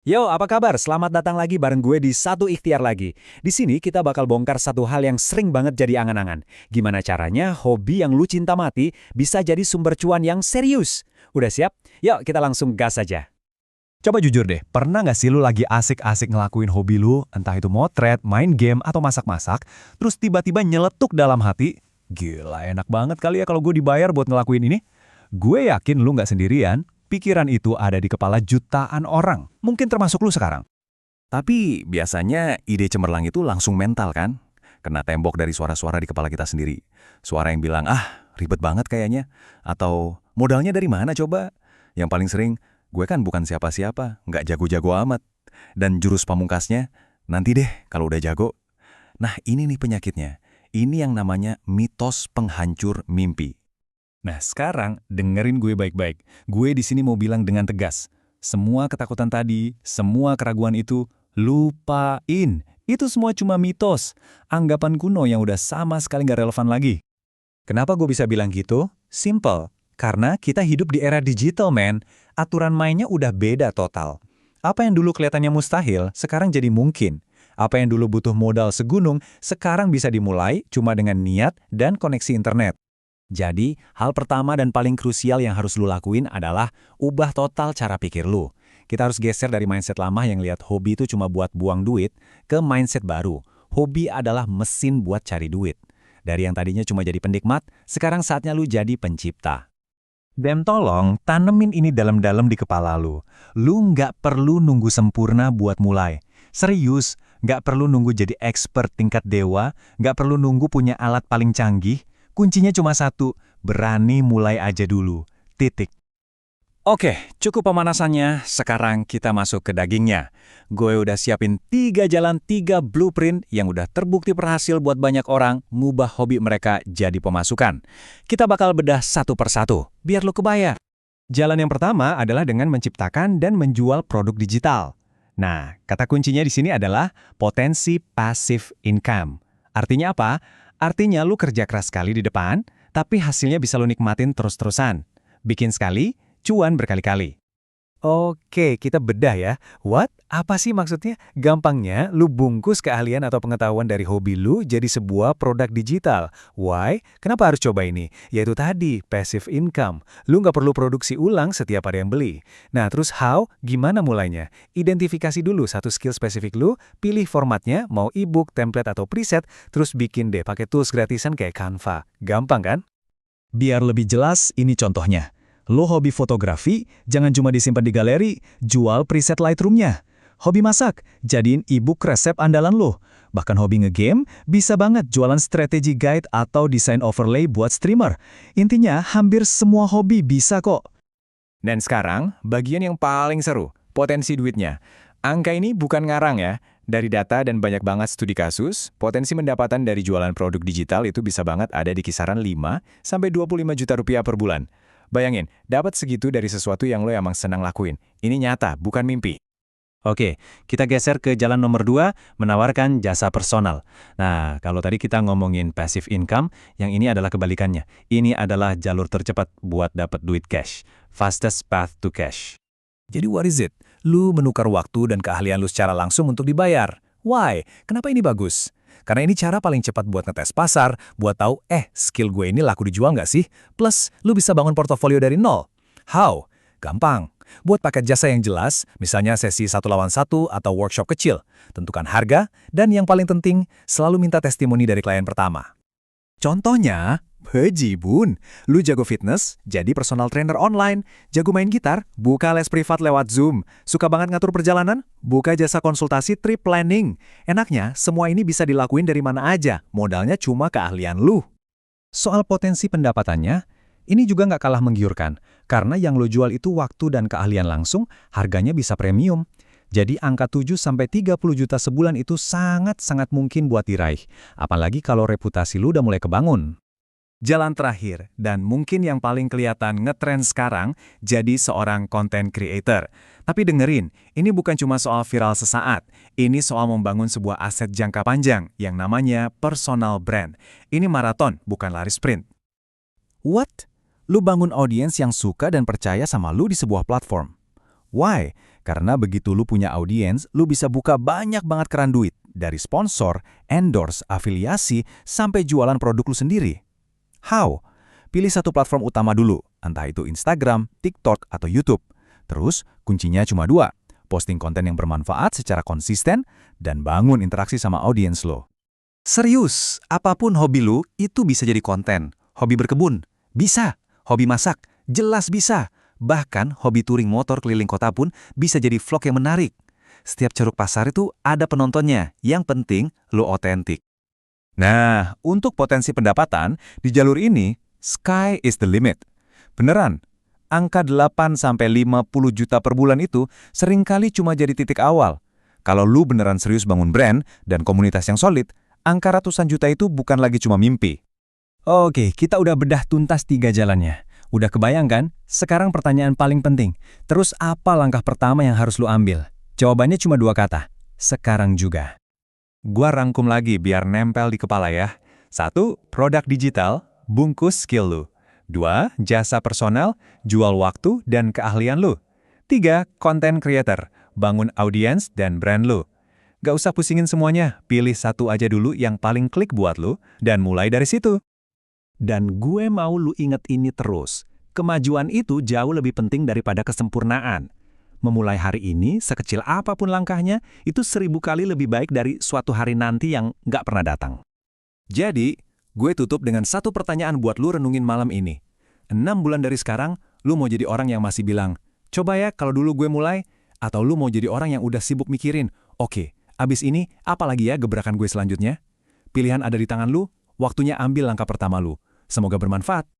Yo, apa kabar? Selamat datang lagi bareng gue di Satu Ikhtiar lagi. Di sini kita bakal bongkar satu hal yang sering banget jadi angan-angan. Gimana caranya hobi yang lu cinta mati bisa jadi sumber cuan yang serius? Udah siap? Yuk kita langsung gas aja. Coba jujur deh, pernah nggak sih lu lagi asik-asik ngelakuin hobi lu, entah itu motret, main game, atau masak-masak, terus tiba-tiba nyeletuk dalam hati? Gila, enak banget kali ya kalau gue dibayar buat ngelakuin ini. Gue yakin lu nggak sendirian, pikiran itu ada di kepala jutaan orang, mungkin termasuk lu sekarang. Tapi biasanya ide cemerlang itu langsung mental kan? Kena tembok dari suara-suara di kepala kita sendiri. Suara yang bilang, ah ribet banget kayaknya. Atau modalnya dari mana coba? Yang paling sering, gue kan bukan siapa-siapa, nggak jago-jago amat. Dan jurus pamungkasnya, nanti deh kalau udah jago. Nah ini nih penyakitnya. Ini yang namanya mitos penghancur mimpi. Nah sekarang dengerin gue baik-baik. Gue di sini mau bilang dengan tegas. Semua ketakutan tadi, semua keraguan itu, lupain. Itu semua cuma mitos. Anggapan kuno yang udah sama sekali nggak relevan lagi. Kenapa gue bisa bilang gitu? Simple. Karena kita hidup di era digital, man. Aturan mainnya udah beda total. Apa yang dulu kelihatannya mustahil, sekarang jadi mungkin. Apa yang dulu butuh modal segunung, sekarang bisa dimulai cuma dengan niat dan koneksi internet. Jadi, hal pertama dan paling krusial yang harus lu lakuin adalah ubah total cara pikir lu. Kita harus geser dari mindset lama yang lihat hobi itu cuma buat buang duit, ke mindset baru. Hobi adalah mesin buat cari duit. Dari yang tadinya cuma jadi penikmat, sekarang saatnya lu jadi pencipta. Dan tolong, tanemin ini dalam-dalam di kepala lu. Lu nggak perlu nunggu sempurna buat mulai. Serius, nggak perlu nunggu jadi expert tingkat dewa, nggak perlu nunggu punya alat paling canggih. Kuncinya cuma satu, berani mulai aja dulu. Titik. Oke, cukup pemanasannya, sekarang kita masuk ke dagingnya. Gue udah siapin 3 jalan, 3 blueprint yang udah terbukti berhasil buat banyak orang ngubah hobi mereka jadi pemasukan. Kita bakal bedah satu persatu, biar lu kebayar. Jalan yang pertama adalah dengan menciptakan dan menjual produk digital. Nah, kata kuncinya di sini adalah potensi passive income. Artinya apa? Artinya lu kerja keras sekali di depan, tapi hasilnya bisa lu nikmatin terus-terusan. Bikin sekali, cuan berkali-kali. Oke, kita bedah ya. What? Apa sih maksudnya? Gampangnya, lu bungkus keahlian atau pengetahuan dari hobi lu jadi sebuah produk digital. Why? Kenapa harus coba ini? Yaitu tadi, passive income. Lu nggak perlu produksi ulang setiap ada yang beli. Nah, terus how? Gimana mulainya? Identifikasi dulu satu skill spesifik lu, pilih formatnya, mau ebook, template, atau preset, terus bikin deh pakai tools gratisan kayak Canva. Gampang kan? Biar lebih jelas, ini contohnya. Lo hobi fotografi, jangan cuma disimpan di galeri, jual preset Lightroom-nya. Hobi masak, jadiin e-book resep andalan lo. Bahkan hobi ngegame, bisa banget jualan strategi guide atau desain overlay buat streamer. Intinya, hampir semua hobi bisa kok. Dan sekarang, bagian yang paling seru, potensi duitnya. Angka ini bukan ngarang ya. Dari data dan banyak banget studi kasus, potensi pendapatan dari jualan produk digital itu bisa banget ada di kisaran 5–25 juta rupiah per bulan. Bayangin, dapat segitu dari sesuatu yang lo emang senang lakuin. Ini nyata, bukan mimpi. Oke, kita geser ke jalan nomor 2, menawarkan jasa personal. Nah, kalau tadi kita ngomongin passive income, yang ini adalah kebalikannya. Ini adalah jalur tercepat buat dapat duit cash. Fastest path to cash. Jadi what is it? Lu menukar waktu dan keahlian lu secara langsung untuk dibayar. Why? Kenapa ini bagus? Karena ini cara paling cepat buat ngetes pasar, buat tahu, skill gue ini laku dijual nggak sih? Plus, lu bisa bangun portofolio dari nol. How? Gampang. Buat paket jasa yang jelas, misalnya sesi 1 lawan 1 atau workshop kecil. Tentukan harga, dan yang paling penting, selalu minta testimoni dari klien pertama. Contohnya, Haji Bun, lu jago fitness, jadi personal trainer online. Jago main gitar, buka les privat lewat Zoom. Suka banget ngatur perjalanan? Buka jasa konsultasi trip planning. Enaknya, semua ini bisa dilakuin dari mana aja. Modalnya cuma keahlian lu. Soal potensi pendapatannya, ini juga nggak kalah menggiurkan. Karena yang lo jual itu waktu dan keahlian langsung, harganya bisa premium. Jadi angka 7–30 juta sebulan itu sangat-sangat mungkin buat diraih. Apalagi kalau reputasi lu udah mulai kebangun. Jalan terakhir, dan mungkin yang paling kelihatan ngetren sekarang, jadi seorang content creator. Tapi dengerin, ini bukan cuma soal viral sesaat. Ini soal membangun sebuah aset jangka panjang yang namanya personal brand. Ini maraton, bukan lari sprint. What? Lu bangun audiens yang suka dan percaya sama lu di sebuah platform. Why? Karena begitu lu punya audiens, lu bisa buka banyak banget keran duit. Dari sponsor, endorse, afiliasi, sampai jualan produk lu sendiri. How? Pilih satu platform utama dulu, entah itu Instagram, TikTok, atau YouTube. Terus, kuncinya cuma 2. Posting konten yang bermanfaat secara konsisten, dan bangun interaksi sama audiens lo. Serius, apapun hobi lu, itu bisa jadi konten. Hobi berkebun, bisa. Hobi masak, jelas bisa. Bahkan, hobi touring motor keliling kota pun bisa jadi vlog yang menarik. Setiap ceruk pasar itu ada penontonnya. Yang penting, lu otentik. Nah, untuk potensi pendapatan, di jalur ini, sky is the limit. Beneran, angka 8-50 juta per bulan itu seringkali cuma jadi titik awal. Kalau lu beneran serius bangun brand dan komunitas yang solid, angka ratusan juta itu bukan lagi cuma mimpi. Oke, kita udah bedah tuntas 3 jalannya. Udah kebayang kan? Sekarang pertanyaan paling penting. Terus apa langkah pertama yang harus lu ambil? Jawabannya cuma 2 kata. Sekarang juga. Gua rangkum lagi biar nempel di kepala ya. 1. Produk digital, bungkus skill lu. 2. Jasa personal, jual waktu dan keahlian lu. 3. Content creator, bangun audiens dan brand lu. Gak usah pusingin semuanya, pilih satu aja dulu yang paling klik buat lu, dan mulai dari situ. Dan gue mau lu inget ini terus. Kemajuan itu jauh lebih penting daripada kesempurnaan. Memulai hari ini, sekecil apapun langkahnya, itu 1000 kali lebih baik dari suatu hari nanti yang nggak pernah datang. Jadi, gue tutup dengan satu pertanyaan buat lu renungin malam ini. 6 bulan dari sekarang, lu mau jadi orang yang masih bilang, coba ya kalau dulu gue mulai, atau lu mau jadi orang yang udah sibuk mikirin, oke, abis ini apalagi ya gebrakan gue selanjutnya? Pilihan ada di tangan lu, waktunya ambil langkah pertama lu. Semoga bermanfaat.